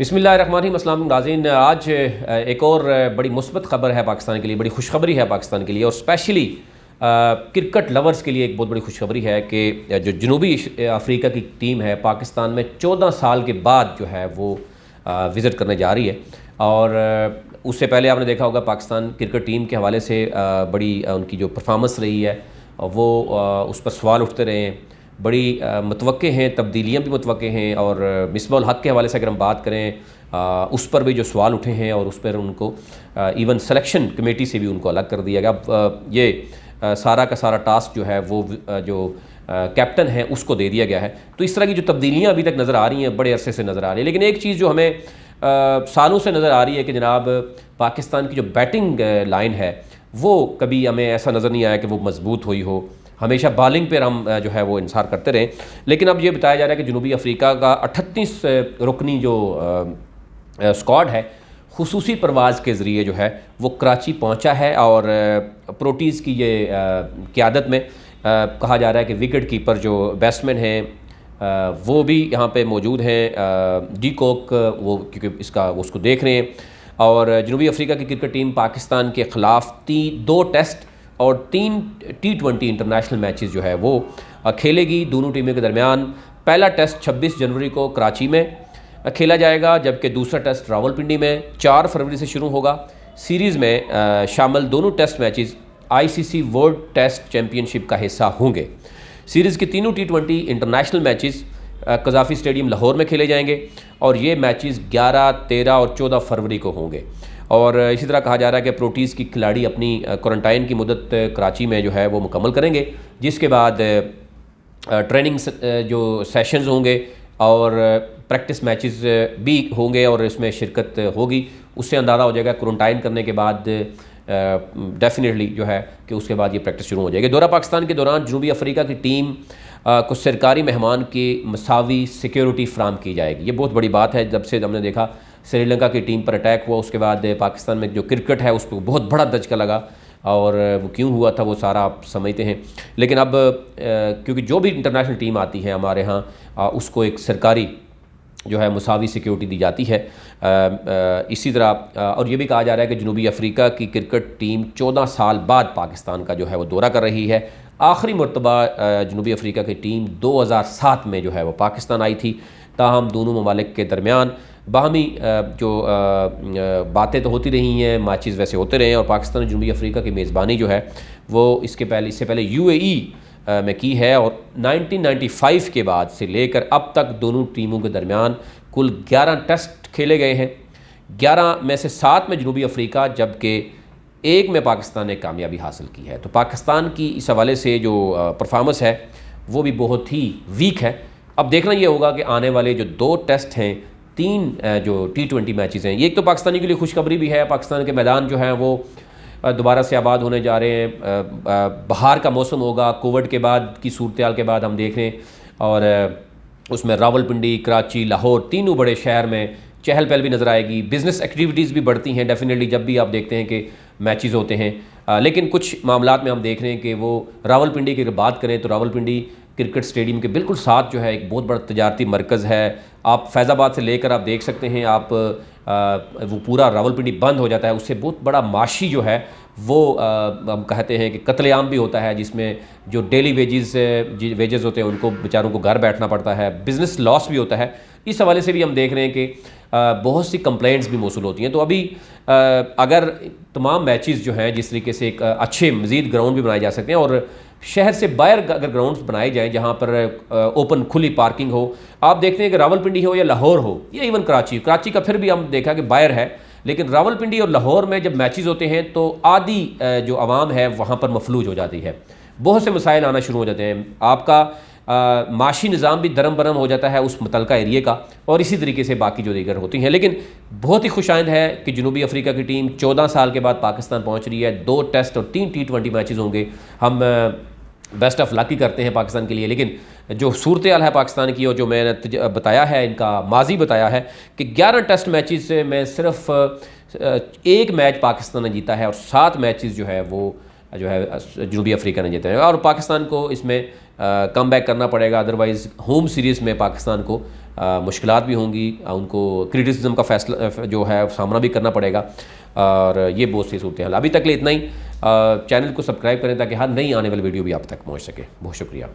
बिस्मिल्लाहिर्रहमानिर्रहीम। अस्सलाम वालेकुम नाज़रीन। आज एक और बड़ी मुस्बत ख़बर है पाकिस्तान के लिए, बड़ी खुशखबरी है पाकिस्तान के लिए और स्पेशली क्रिकेट लवर्स के लिए एक बहुत बड़ी खुशखबरी है कि जो जनूबी अफ्रीका की टीम है पाकिस्तान में 14 साल के बाद जो है वो विज़िट करने जा रही है। और उससे पहले आपने देखा होगा पाकिस्तान क्रिकेट टीम के हवाले से बड़ी उनकी जो परफॉर्मेंस रही है वो उस पर सवाल उठते रहे हैं। बड़ी मुतवक्के हैं, तब्दीलियाँ भी मुतवक्के हैं और मिसबाह उल हक़ के हवाले से अगर हम बात करें उस पर भी जो सवाल उठे हैं और उस पर उनको इवन सिलेक्शन कमेटी से भी उनको अलग कर दिया गया। अब ये सारा का सारा टास्क जो है वो जो कैप्टन है उसको दे दिया गया है। तो इस तरह की जो तब्दीलियाँ अभी तक नज़र आ रही हैं बड़े अरसे से नज़र आ रही है। लेकिन एक चीज़ जो हमें सालों से नज़र आ रही है कि जनाब पाकिस्तान की जो बैटिंग लाइन है वो कभी हमें ऐसा नज़र नहीं आया कि वो मजबूत हुई हो। हमेशा बॉलिंग पर हम जो है वो इंसार करते रहें। लेकिन अब ये बताया जा रहा है कि जनूबी अफ्रीका का 38 रुकनी जो स्क्वाड है खुसूसी परवाज़ के ज़रिए जो है वो कराची पहुंचा है। और प्रोटीज़ की ये क़यादत में कहा जा रहा है कि विकेट कीपर जो बैट्समैन हैं वो भी यहाँ पे मौजूद हैं, डी कोक, वो क्योंकि इसका उसको देख रहे हैं। और जनूबी अफ्रीका की क्रिकेट टीम पाकिस्तान के ख़िलाफ़ 2 टेस्ट और 3 T20 इंटरनेशनल मैचेस जो है वो खेलेगी। दोनों टीमों के दरमियान पहला टेस्ट 26 जनवरी को कराची में खेला जाएगा, जबकि दूसरा टेस्ट रावलपिंडी में 4 फरवरी से शुरू होगा। सीरीज़ में शामिल दोनों test matches ICC world test championship का हिस्सा होंगे। सीरीज़ के तीनों T20 international matches Gaddafi stadium Lahore में खेले जाएंगे और ये मैचेस 11, 13 और 14 फरवरी को होंगे। और इसी तरह कहा जा रहा है कि प्रोटीज़ की खिलाड़ी अपनी क्वारंटाइन की मुद्दत कराची में जो है वो मुकम्मल करेंगे, जिसके बाद ट्रेनिंग जो सेशंस होंगे और प्रैक्टिस मैचेस भी होंगे और इसमें शिरकत होगी। उससे अंदाज़ा हो जाएगा क्वारंटाइन करने के बाद डेफिनेटली जो है कि उसके बाद ये प्रैक्टिस शुरू हो जाएगी। दौरा पाकिस्तान के दौरान जनूबी अफ्रीका की टीम को सरकारी मेहमान की मसावी सिक्योरिटी फ्राहम की जाएगी। ये बहुत बड़ी बात है। जब से हमने देखा श्रीलंका की टीम पर अटैक हुआ उसके बाद पाकिस्तान में जो क्रिकेट है उस पर बहुत बड़ा दचका लगा और वो क्यों हुआ था वो सारा आप समझते हैं। लेकिन अब क्योंकि जो भी इंटरनेशनल टीम आती है हमारे यहाँ उसको एक सरकारी जो है मुसावी सिक्योरिटी दी जाती है। इसी तरह और ये भी कहा जा रहा है कि जनूबी अफ्रीका की क्रिकेट टीम 14 साल बाद पाकिस्तान का जो है वो दौरा कर रही है। आखिरी मरतबा जनूबी अफ्रीका की टीम 2007 में जो है वो पाकिस्तान आई थी। ताहम दोनों ममालिक के दरमियान बाहमी जो बातें तो होती रही हैं, मैचेस वैसे होते रहे हैं और पाकिस्तान जनूबी अफ्रीका की मेज़बानी जो है वो इससे पहले UAE में की है। और 1995 के बाद से लेकर अब तक दोनों टीमों के दरमियान कुल 11 टेस्ट खेले गए हैं। 11 में से 7 में जनूबी अफ्रीका जबकि 1 में पाकिस्तान ने कामयाबी हासिल की है। तो पाकिस्तान की इस हवाले से जो परफॉर्मेंस है वो भी बहुत ही वीक है। अब देखना ये होगा कि आने वाले जो 2 टेस्ट हैं, 3 जो T20 मैचेस हैं, ये एक तो पाकिस्तानी के लिए खुशखबरी भी है। पाकिस्तान के मैदान जो हैं वो दोबारा से आबाद होने जा रहे हैं। बाहर का मौसम होगा, कोविड के बाद की सूरत के बाद हम देख रहे हैं और उसमें रावलपिंडी, कराची, लाहौर तीनों बड़े शहर में चहल पहल भी नज़र आएगी। बिज़नेस एक्टिविटीज़ भी बढ़ती हैं डेफिनेटली जब भी आप देखते हैं कि मैचेस होते हैं। लेकिन कुछ मामलात में हम देख रहे हैं कि वो रावलपिंडी की अगर बात करें तो रावलपिंडी क्रिकेट स्टेडियम के बिल्कुल साथ जो है एक बहुत बड़ा तजारती मरकज़ है। आप फैज़ाबाद से लेकर आप देख सकते हैं, आप वो पूरा रावलपिंडी बंद हो जाता है। उससे बहुत बड़ा माशी जो है वो हम कहते हैं कि कत्लेआम भी होता है, जिसमें जो डेली वेजेस होते हैं उनको बेचारों को घर बैठना पड़ता है, बिज़नेस लॉस भी होता है। इस हवाले से भी हम देख रहे हैं कि बहुत सी कंप्लेंट्स भी मौसूल होती हैं। तो अभी अगर तमाम मैचेस जो हैं जिस तरीके से एक अच्छे मज़ीद ग्राउंड भी बनाए जा सकते हैं और शहर से बाहर अगर ग्राउंड्स बनाए जाएँ जहाँ पर ओपन खुली पार्किंग हो। आप देखते हैं कि रावलपिंडी हो या लाहौर हो या इवन कराची का फिर भी हम देखा कि बाहर है, लेकिन रावलपिंडी और लाहौर में जब मैचेस होते हैं तो आधी जो आवाम है वहाँ पर मफलूज हो जाती है। बहुत से मसाइल आना शुरू हो जाते हैं। आपका माशी निज़ाम भी दरम बरम हो जाता है उस मुतलका एरिए का और इसी तरीके से बाकी जो दीगर होती हैं। लेकिन बहुत ही खुशाइंद है कि जनूबी अफ्रीका की टीम 14 साल के बाद पाकिस्तान पहुँच रही है। 2 टेस्ट और 3 T20 मैचेस होंगे। हम बेस्ट ऑफ लक ही करते हैं पाकिस्तान के लिए। लेकिन जो सूरत हाल है पाकिस्तान की और जो मैंने बताया है, इनका माजी बताया है कि 11 टेस्ट मैचेस में सिर्फ 1 मैच पाकिस्तान ने जीता है और 7 मैचेस जो है वो जो है जनूबी अफ्रीका ने जीते हैं। और पाकिस्तान को इसमें कम बैक करना पड़ेगा, अदरवाइज़ होम सीरीज़ में पाकिस्तान को मुश्किलात भी होंगी, उनको क्रिटिसिज्म का फैसला जो है सामना भी करना पड़ेगा, और ये बहुत सी सूरत हाल। अभी तक लिए इतना ही। चैनल को सब्सक्राइब करें ताकि हर नई आने वाली वीडियो भी आप तक पहुँच सके। बहुत शुक्रिया।